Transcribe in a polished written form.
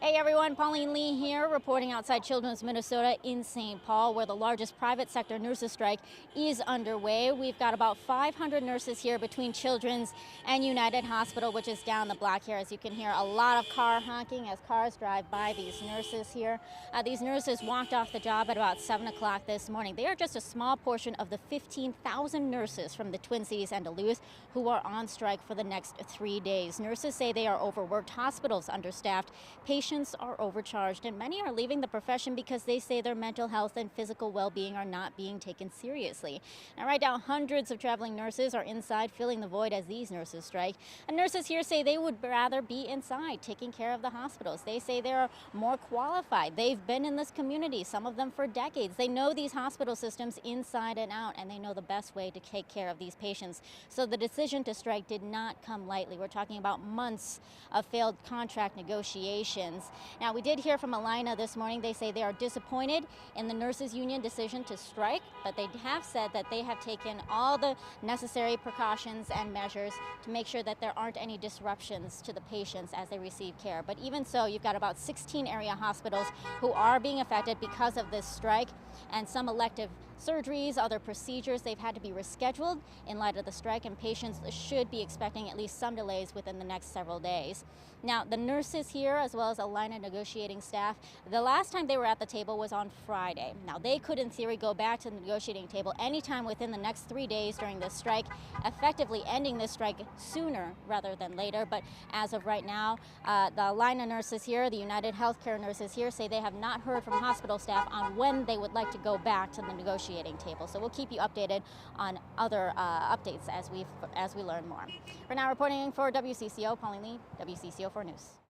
Hey everyone, Pauleen Lee here, reporting outside Children's Minnesota in St. Paul, where the largest private sector nurses strike is underway. We've got about 500 nurses here between Children's and United Hospital, which is down the block here. As you can hear, a lot of car honking as cars drive by these nurses here. These nurses walked off the job at about 7 o'clock this morning. They are just a small portion of the 15,000 nurses from the Twin Cities and Duluth who are on strike for the next 3 days. Nurses say they are overworked, hospitals understaffed, patients are overcharged, and many are leaving the profession because they say their mental health and physical well-being are not being taken seriously. Now, right now, hundreds of traveling nurses are inside filling the void as these nurses strike. And nurses here say they would rather be inside taking care of the hospitals. They say they're more qualified. They've been in this community, some of them for decades. They know these hospital systems inside and out, and they know the best way to take care of these patients. So the decision to strike did not come lightly. We're talking about months of failed contract negotiations. Now, we did hear from Alina this morning. They say they are disappointed in the nurses union decision to strike, but they have said that they have taken all the necessary precautions and measures to make sure that there aren't any disruptions to the patients as they receive care. But even so, you've got about 16 area hospitals who are being affected because of this strike, and some elective surgeries, other procedures, they've had to be rescheduled in light of the strike, and patients should be expecting at least some delays within the next several days. Now, the nurses here, as well as Alina negotiating staff, the last time they were at the table was on Friday. Now, they could, in theory, go back to the negotiating table anytime within the next 3 days during this strike, effectively ending this strike sooner rather than later. But as of right now, the Alina nurses here, the United Healthcare nurses here, say they have not heard from hospital staff on when they would like to go back to the negotiating table. So we'll keep you updated on other updates as we learn more. For now, reporting for WCCO, Pauleen Lee, WCCO 4 News.